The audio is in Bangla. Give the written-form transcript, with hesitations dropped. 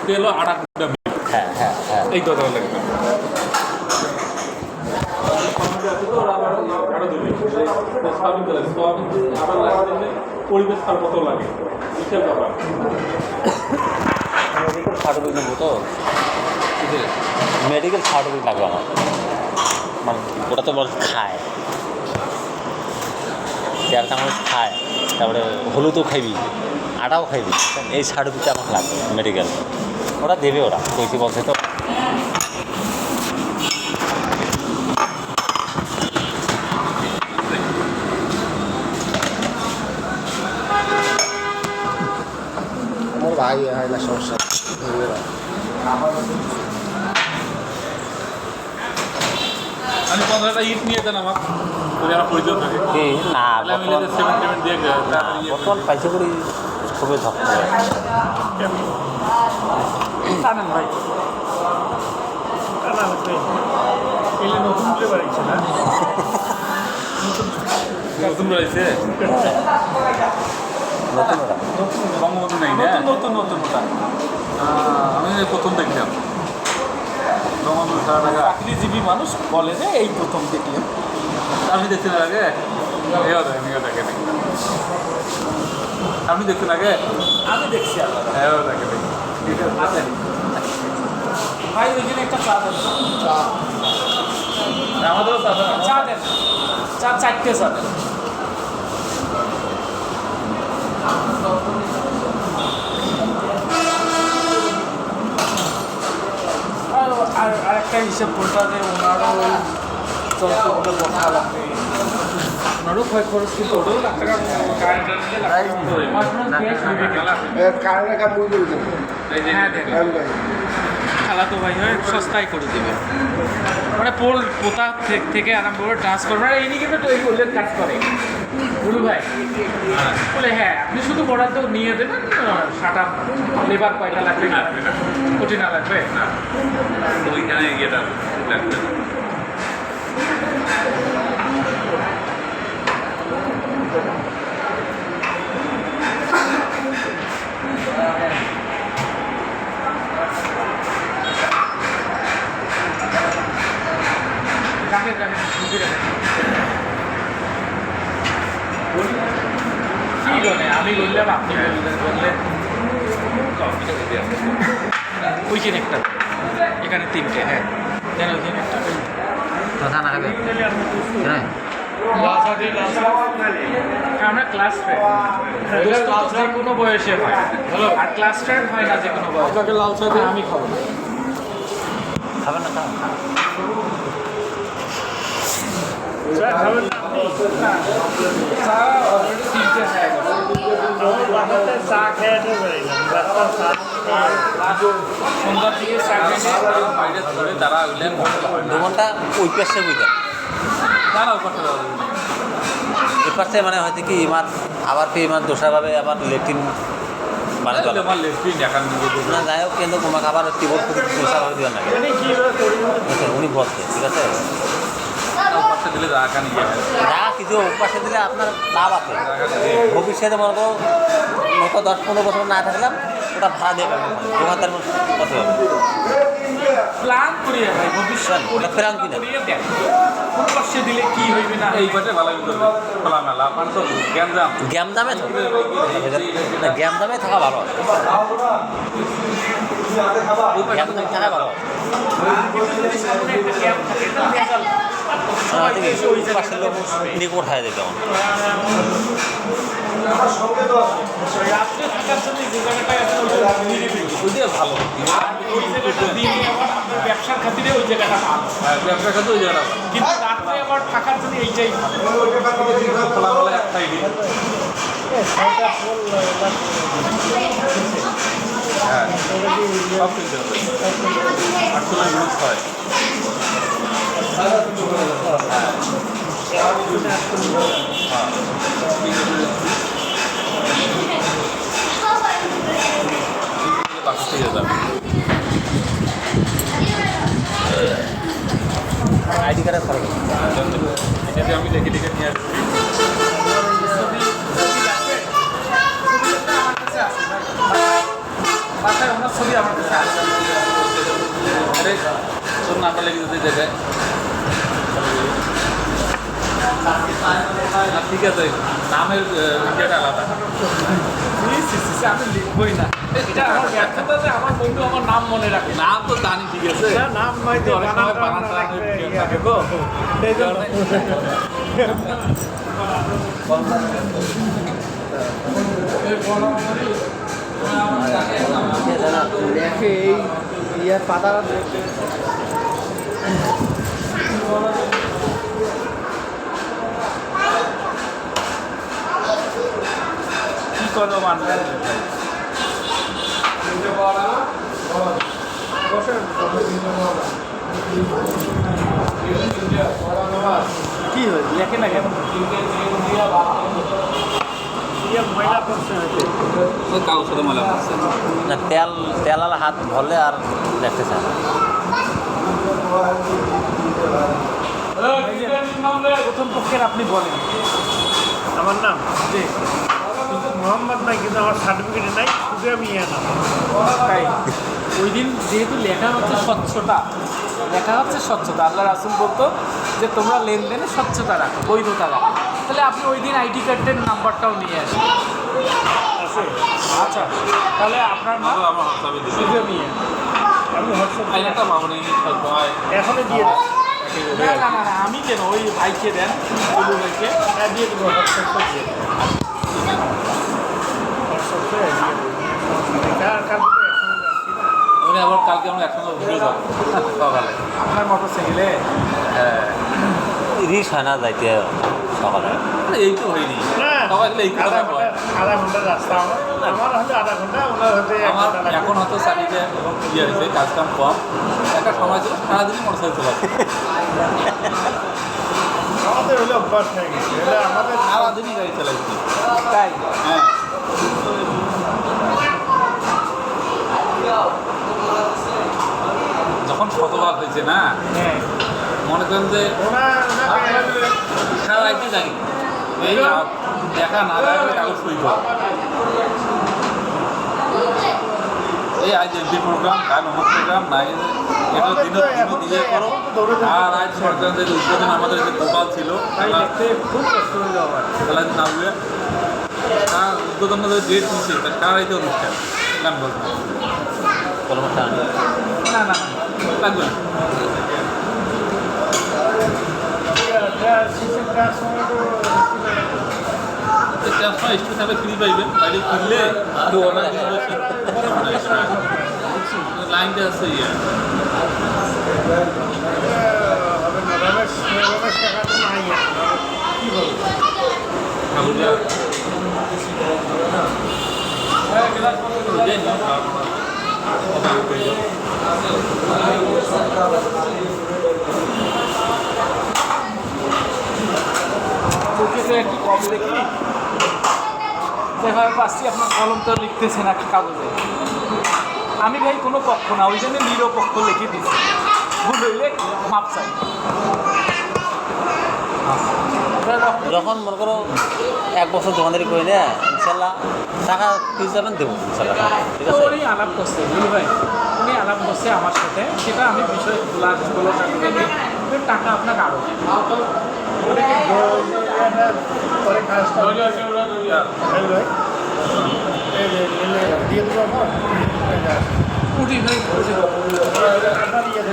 তেল ও আটা কুটা মিল। হ্যাঁ হ্যাঁ হ্যাঁ এই কথা বলে পরিবেশ তার কত লাগে বিশাল ব্যাপার। মেডিকেল সার্টিফিকেট নেবো তো মেডিকেল সার্টিফিকেট লাগবে আমার মানে ওটা তো বল খায় তেল চামচ খায় তারপরে হলুদও খাইবি আটাও খাইবি এই সার্টিফিকেট আমার লাগবে মেডিকেল ওরা দেবে ওরা কইছি বলছে তো আমার ভাই হয় না সমস্যা আমি 15টা ইট নিয়ে দেন আমার যদি আমার পরিচয় থাকে কি না আমি সেভেন পেমেন্ট দিয়ে বর্তমান পয়সা করি খুবই ধক্কা টানেন ভাই টানা হচ্ছে এলে নতুন ফ্লেভার আইছে না নতুন রয়েছে নতুন ওটা বঙ্গবন্ধু নাই না নতুন নতুন ওটা আমি প্রথম দেখলাম বঙ্গবন্ধু সারা টাকা চাকরিজীবী মানুষ বলে যে এই প্রথম দেখলেন আপনি দেখছেন আগে আমিও দেখেন আপনি দেখছেন আগে আমি দেখছি আলাদা হ্যাঁ দেখে দেখি আছেন ভাই ওইখানে একটা চা দেন আমাদেরও চাষা চা দেন চা 4টে চা দেন আর একটা হিসেব বলতে যে ওনারও ওই চলতে কথা লাগবে ওনারও ক্ষয় খরচ কিন্তু ওটাও লাখ টাকা কারণে কাম বুঝতে দেবো হ্যাঁ দেখেন খালাতো ভাই হয় সস্তায় করে দেবে মানে পোতা থেকে আরম্ভ করে ট্রান্সফার মানে ইনি কিন্তু এই বললেন কাজ করে গুরু ভাই বলে হ্যাঁ আপনি শুধু বরাদ্দ নিয়ে দেবেন সাটা লেবার কয়টা লাগবে না কোটি না লাগবে না ওইখানে ইয়েটা লাগবে রাখেন রাখেন ঢুকে রাখেন কি বলে আমি বললাম আপনি বললেন ওইখানে একটা এখানে 3টে হ্যাঁ যেন ওইখানে একটা কথা না খাবে হ্যাঁ আমরা ক্লাস ফ্রেন্ড যে কোনো বয়সে হয় আর ক্লাস ফ্রেন্ড হয় না যে কোনো বয়সে লাল চা আমি খাবো না খাবে না খাবে খাবেন না চা অলরেডি 3টে হয়ে গেছে চা খেয়ে সন্ধ্যার দিকে চা খেয়ে বাইরে ধরে তারা উঠলেন 2 ঘন্টা ওই পাশে বুঝা তারাও করতে পারবে এই পাশে মানে হয়তো কি ইমার আবার কি ইমার দোষাভাবে আবার লেট্রিন মানে চলে আমার লেফটিন দেখান না যাই হোক কিন্তু তোমাকে আবার টিবোর্ড করে দোষাভাবে দেওয়া লাগে উনি বলছে ঠিক আছে পাশে দিলে রাখা নিয়ে যা কিছু পাশে দিলে আপনার লাভ আছে ভবিষ্যতে মনে করো মতো 10-15 বছর না থাকলাম ওটা ভাড়া দিয়ে পাবেন দোকানদার কত হবে প্ল্যান করিয়ে ভাই ভবিষ্যৎ ওটা প্ল্যান কিনা করিয়ে দেখ কোন পাশে দিলে কি হইবে না এই পাশে ভালো করবে খোলামেলা আপনার তো গ্যাঞ্জাম গ্যাম দামে তো না গ্যাম দামে থাকা ভালো গ্যাম দামে থাকা ভালো পাশের লোক নিকট হয়ে যেত রাত্রে থাকার জন্য যে জায়গাটা আছে ওইটা ভালো ওই জায়গাটা দিনে আবার আপনার ব্যবসার খাতিরে ওই জায়গাটা ভালো ব্যবসা খাতে ওই জায়গাটা কিন্তু রাত্রে আবার থাকার জন্য এইটাই ভালো খোলামেলা একটাই দিন হ্যাঁ সব কিনতে হবে 48 মিনিট হয় আইডি কার্ডের খরচ এটাতে আমি লিখে লিখে নিয়ে আসছি বাসায় ওনার ছবি আমার কাছে আছে। আরে তোর নামটা লেগে যেতে দেবে ঠিক আছে নামের ইয়েটা আলাদা আমি লিখবই না, এটা আমার ব্যর্থতা যে আমার বন্ধু আমার নাম মনে রাখে। নাম তো জানি ঠিক আছে নাম নয় অনেক সময় বানান থাকে তো সেই জন্য দেখে এই ইয়ার পাতা কি করবো মানবেন কি হয় লেখে না কেন ময়লা করছে কাগজ সাথে ময়লা করছে না তেলাল হাত ভরলে আর দেখতে চায় না। প্রথম পক্ষের আপনি বলেন। আমার নাম জি কিন্তু মোহাম্মদ নাই, কিন্তু আমার সার্টিফিকেট নাই, শুধু আমি ইয়ে না। তাই ওই দিন যেহেতু লেখা হচ্ছে স্বচ্ছতা, আল্লাহ রাসূল বলতো যে তোমরা লেনদেনে স্বচ্ছতা রাখো, বৈধতা রাখো। তাহলে আপনি ওই দিন আইডি কার্ডের নাম্বারটাও নিয়ে আসেন। আছে আচ্ছা, তাহলে আপনার নাম আমার হাসাবে দিচ্ছে শুধু নিয়ে আমি হোয়াটসঅ্যাপ একটা মামনি হয় এখনই দিয়ে দেবো। না, আমি কেন, ওই ভাইকে দেন, বলু ভাইকে। হ্যাঁ দিয়ে দেবো, হোয়াটসঅ্যাপে দিয়ে দেবো। হোয়াটসঅ্যাপে দিয়ে দেবো। কার একসঙ্গে যাচ্ছি না। উনি আবার কালকে আমরা একসঙ্গে ঘুরে যাবো সকালে আপনার মোটর সাইকেলে রিস হয় না যাইতে সকালে। এই তো হয়নি না, সবাই এই কথা হয় আধা ঘন্টার রাস্তা আমার হলে আধা ঘন্টা, ওনার হতে এক আমার ঘন্টা লাগবে। এখন হয়তো চাকরিতে ইয়ে হয়েছে কাজ কাম কম একটা সময় ছিল সারাদিনই মোটর সাইকেল চলাচ্ছে আমাদের হলে অভ্যাস হয়ে গেছে, এটা আমাদের সারাদিনই গাড়ি চালাইছি তাই হ্যাঁ যখন শতভাগ হয়েছে না হ্যাঁ মনে করেন যে ওনাকে সারা রাইতে জানি এই দেখা না রাখলে কাগজ সই কর এই আজ এমপি প্রোগ্রাম কাল অমুক প্রোগ্রাম নাই এটা দিনও দিয়ে করো আর আজ সরকারের যে উদ্বোধন আমাদের যে গোপাল ছিল তাই দেখতে খুব কষ্ট হয়ে যাওয়া খেলা না বুঝে তার উদ্বোধনের যে ডেট নিচ্ছে তার সারা রাইতে অনুষ্ঠান গান বলবে কলমটা আনি না লাগবে না সময় স্টুডেন্ট হিসাবে ফ্রি পাইবেন বাইরে কিনলে তো অনেক লাইনটা আছে ইয়ে রমেশ টাকা নাই, কি বলবো? আবুজা তোকে তো একটু কম দেখি, যেভাবে পাচ্ছি আপনার কলম তো লিখতেছেন একটা কাগজে। আমি ভাই কোনো পক্ষ না, ওই জন্য নিরপেক্ষ লিখে দিচ্ছি, ভুল হইলে মাপ চাই। যখন মনে করো 1 বছর দোকানদারি করে না ইনশাল্লাহ টাকা ফিস যাবেন দেবো ইনশাল্লাহ, ঠিক তো আছে। উনি আলাপ করছে, বুঝলি ভাই, উনি আলাপ করছে আমার সাথে, সেটা আমি বিষয় খোলাগুলো টাকা আপনাকে আরও পরে কাজটা দিয়ে দেবো আমার উঠি ভাই আপনার ইয়ে